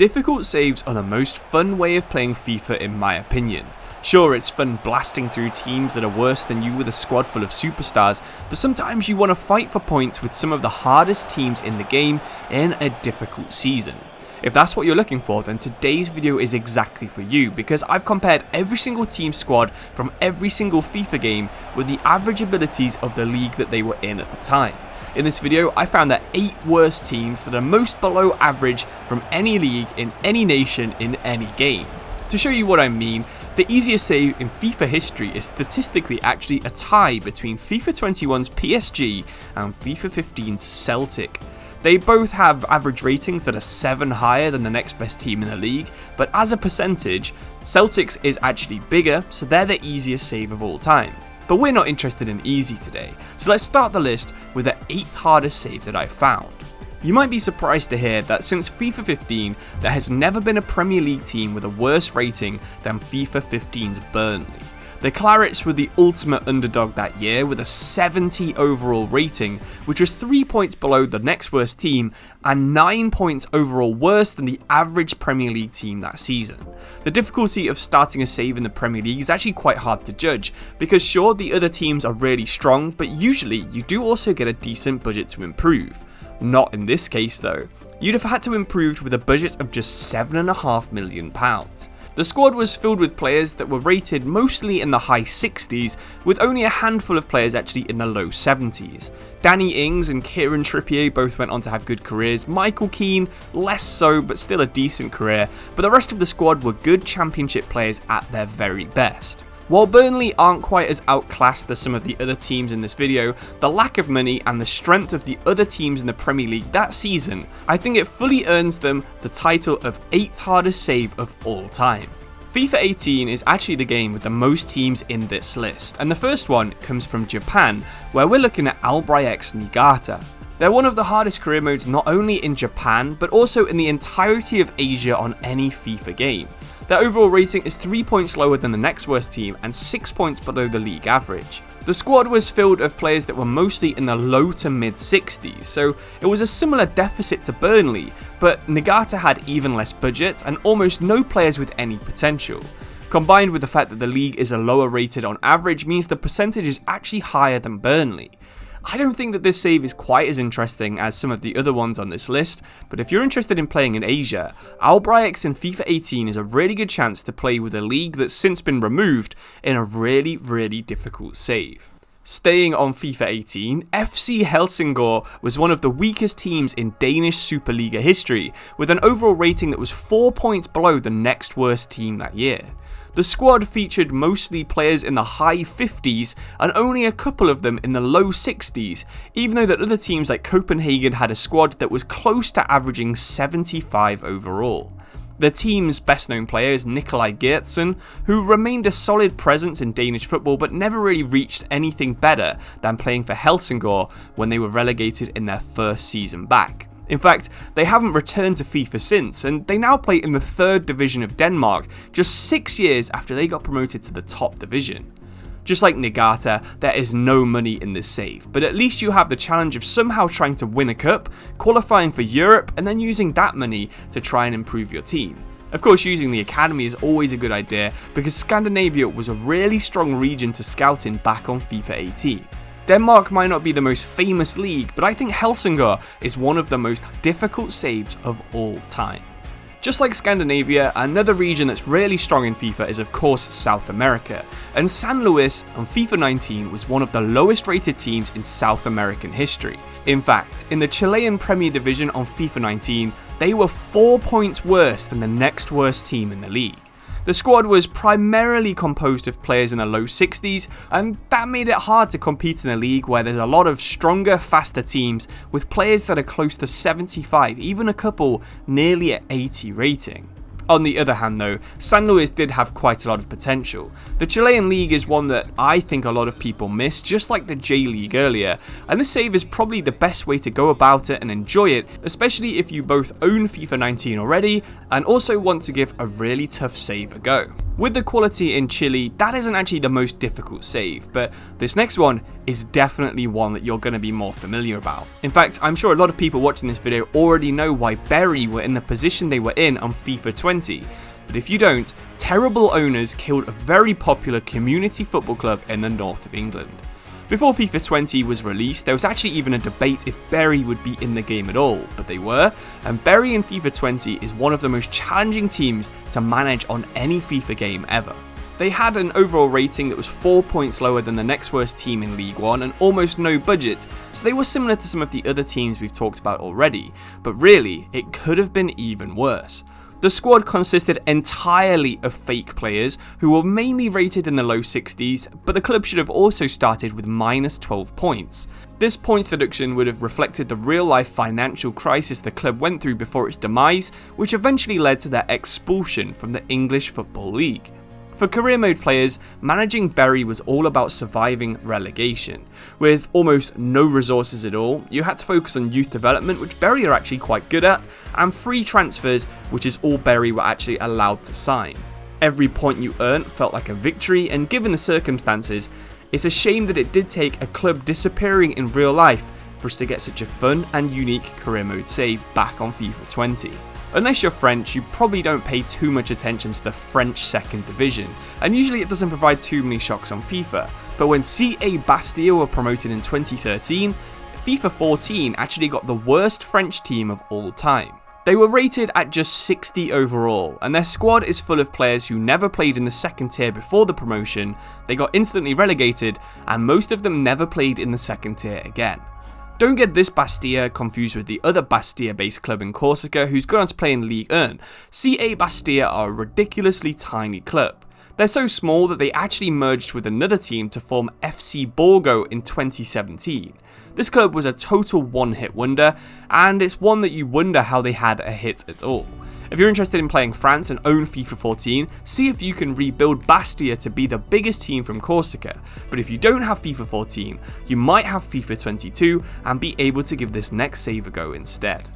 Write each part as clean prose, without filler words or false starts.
Difficult saves are the most fun way of playing FIFA in my opinion. Sure, it's fun blasting through teams that are worse than you with a squad full of superstars, but sometimes you want to fight for points with some of the hardest teams in the game in a difficult season. If that's what you're looking for, then today's video is exactly for you, because I've compared every single team squad from every single FIFA game with the average abilities of the league that they were in at the time. In this video, I found the 8 worst teams that are most below average from any league in any nation in any game. To show you what I mean, the easiest save in FIFA history is statistically actually a tie between FIFA 21's PSG and FIFA 15's Celtic. They both have average ratings that are 7 higher than the next best team in the league, but as a percentage, Celtic's is actually bigger, so they're the easiest save of all time. But we're not interested in easy today, so let's start the list with the 8th hardest save that I found. You might be surprised to hear that since FIFA 15, there has never been a Premier League team with a worse rating than FIFA 15's Burnley. The Clarets were the ultimate underdog that year with a 70 overall rating, which was 3 points below the next worst team and 9 points overall worse than the average Premier League team that season. The difficulty of starting a save in the Premier League is actually quite hard to judge, because sure, the other teams are really strong, but usually you do also get a decent budget to improve. Not in this case though. You'd have had to improve with a budget of just £7.5 million. The squad was filled with players that were rated mostly in the high 60s, with only a handful of players actually in the low 70s. Danny Ings and Kieran Trippier both went on to have good careers, Michael Keane less so but still a decent career, but the rest of the squad were good championship players at their very best. While Burnley aren't quite as outclassed as some of the other teams in this video, the lack of money and the strength of the other teams in the Premier League that season, I think it fully earns them the title of 8th hardest save of all time. FIFA 18 is actually the game with the most teams in this list, and the first one comes from Japan, where we're looking at Albirex Niigata. They're one of the hardest career modes not only in Japan, but also in the entirety of Asia on any FIFA game. Their overall rating is 3 points lower than the next worst team and 6 points below the league average. The squad was filled of players that were mostly in the low to mid 60s, so it was a similar deficit to Burnley, but Niigata had even less budget and almost no players with any potential. Combined with the fact that the league is a lower rated on average means the percentage is actually higher than Burnley. I don't think that this save is quite as interesting as some of the other ones on this list, but if you're interested in playing in Asia, Albirex in FIFA 18 is a really good chance to play with a league that's since been removed in a really difficult save. Staying on FIFA 18, FC Helsingor was one of the weakest teams in Danish Superliga history, with an overall rating that was 4 points below the next worst team that year. The squad featured mostly players in the high 50s and only a couple of them in the low 60s, even though that other teams like Copenhagen had a squad that was close to averaging 75 overall. The team's best known player is Nikolaj Geertsen, who remained a solid presence in Danish football but never really reached anything better than playing for Helsingor when they were relegated in their first season back. In fact, they haven't returned to FIFA since, and they now play in the 3rd division of Denmark, just 6 years after they got promoted to the top division. Just like Niigata, there is no money in this save, but at least you have the challenge of somehow trying to win a cup, qualifying for Europe, and then using that money to try and improve your team. Of course, using the academy is always a good idea, because Scandinavia was a really strong region to scout in back on FIFA 18. Denmark might not be the most famous league, but I think Helsingor is one of the most difficult saves of all time. Just like Scandinavia, another region that's really strong in FIFA is of course South America, and San Luis on FIFA 19 was one of the lowest rated teams in South American history. In fact, in the Chilean Premier Division on FIFA 19, they were 4 points worse than the next worst team in the league. The squad was primarily composed of players in the low 60s, and that made it hard to compete in a league where there's a lot of stronger, faster teams with players that are close to 75, even a couple nearly at 80 rating. On the other hand though, San Luis did have quite a lot of potential. The Chilean league is one that I think a lot of people miss, just like the J-League earlier, and this save is probably the best way to go about it and enjoy it, especially if you both own FIFA 19 already and also want to give a really tough save a go. With the quality in Chile, that isn't actually the most difficult save, but this next one is definitely one that you're going to be more familiar about. In fact, I'm sure a lot of people watching this video already know why Bury were in the position they were in on FIFA 20, but if you don't, terrible owners killed a very popular community football club in the north of England. Before FIFA 20 was released, there was actually even a debate if Bury would be in the game at all, but they were, and Bury in FIFA 20 is one of the most challenging teams to manage on any FIFA game ever. They had an overall rating that was 4 points lower than the next worst team in League 1 and almost no budget, so they were similar to some of the other teams we've talked about already, but really, it could have been even worse. The squad consisted entirely of fake players who were mainly rated in the low 60s, but the club should have also started with minus 12 points. This points deduction would have reflected the real-life financial crisis the club went through before its demise, which eventually led to their expulsion from the English Football League. For career mode players, managing Bury was all about surviving relegation. With almost no resources at all, you had to focus on youth development, which Bury are actually quite good at, and free transfers, which is all Bury were actually allowed to sign. Every point you earned felt like a victory, and given the circumstances, it's a shame that it did take a club disappearing in real life for us to get such a fun and unique career mode save back on FIFA 20. Unless you're French, you probably don't pay too much attention to the French second division, and usually it doesn't provide too many shocks on FIFA, but when CA Bastia were promoted in 2013, FIFA 14 actually got the worst French team of all time. They were rated at just 60 overall, and their squad is full of players who never played in the second tier before the promotion, they got instantly relegated, and most of them never played in the second tier again. Don't get this Bastia confused with the other Bastia-based club in Corsica who's gone on to play in Ligue 1. CA Bastia are a ridiculously tiny club. They're so small that they actually merged with another team to form FC Borgo in 2017. This club was a total one-hit wonder, and it's one that you wonder how they had a hit at all. If you're interested in playing France and own FIFA 14, see if you can rebuild Bastia to be the biggest team from Corsica, but if you don't have FIFA 14, you might have FIFA 22 and be able to give this next save a go instead.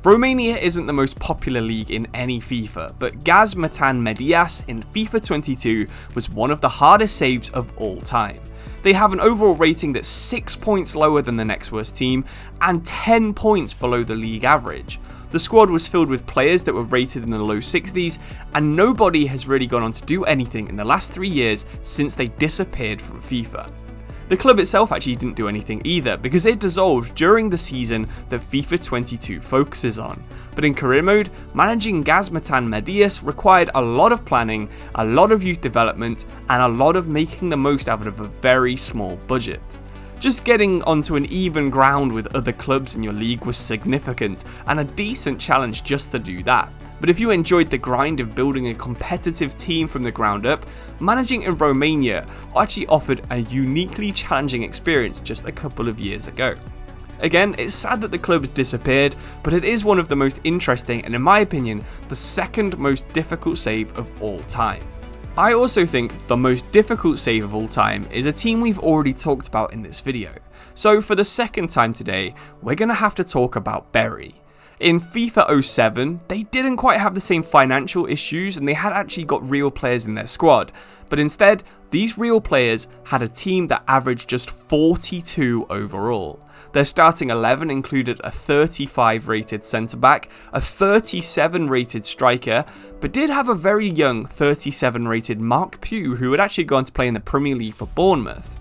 Romania isn't the most popular league in any FIFA, but Gaz Metan Medias in FIFA 22 was one of the hardest saves of all time. They have an overall rating that's 6 points lower than the next worst team and 10 points below the league average. The squad was filled with players that were rated in the low 60s, and nobody has really gone on to do anything in the last 3 years since they disappeared from FIFA. The club itself actually didn't do anything either, because it dissolved during the season that FIFA 22 focuses on. But in career mode, managing Gaz Metan Medias required a lot of planning, a lot of youth development, and a lot of making the most out of a very small budget. Just getting onto an even ground with other clubs in your league was significant, and a decent challenge just to do that. But if you enjoyed the grind of building a competitive team from the ground up, managing in Romania actually offered a uniquely challenging experience just a couple of years ago. Again, it's sad that the club's disappeared, but it is one of the most interesting and, in my opinion, the second most difficult save of all time. I also think the most difficult save of all time is a team we've already talked about in this video. So for the second time today, we're going to have to talk about Bury. In FIFA 07, they didn't quite have the same financial issues and they had actually got real players in their squad, but instead, these real players had a team that averaged just 42 overall. Their starting 11 included a 35 rated centre-back, a 37 rated striker, but did have a very young 37 rated Mark Pugh who had actually gone to play in the Premier League for Bournemouth.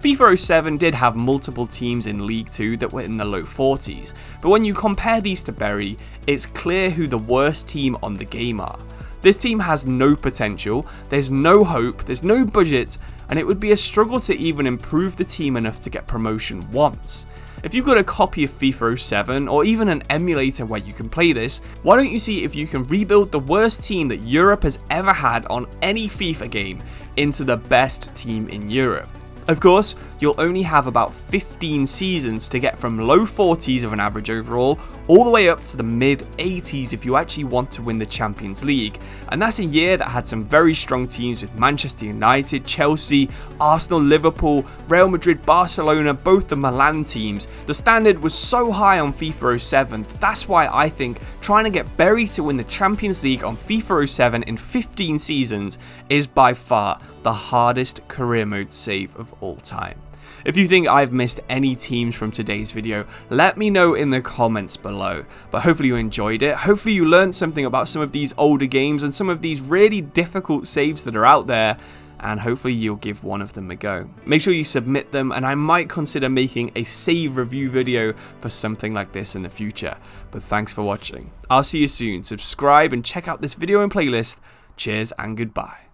FIFA 07 did have multiple teams in League 2 that were in the low 40s, but when you compare these to Bury, it's clear who the worst team on the game are. This team has no potential, there's no hope, there's no budget, and it would be a struggle to even improve the team enough to get promotion once. If you've got a copy of FIFA 07 or even an emulator where you can play this, why don't you see if you can rebuild the worst team that Europe has ever had on any FIFA game into the best team in Europe? Of course, you'll only have about 15 seasons to get from low 40s of an average overall all the way up to the mid 80s if you actually want to win the Champions League. And that's a year that had some very strong teams with Manchester United, Chelsea, Arsenal, Liverpool, Real Madrid, Barcelona, both the Milan teams. The standard was so high on FIFA 07, that's why I think trying to get Bury to win the Champions League on FIFA 07 in 15 seasons is by far the hardest career mode save of all time. If you think I've missed any teams from today's video, let me know in the comments below. But hopefully you enjoyed it, hopefully you learned something about some of these older games and some of these really difficult saves that are out there, and hopefully you'll give one of them a go. Make sure you submit them, and I might consider making a save review video for something like this in the future. But thanks for watching. I'll see you soon. Subscribe and check out this video and playlist. Cheers and goodbye.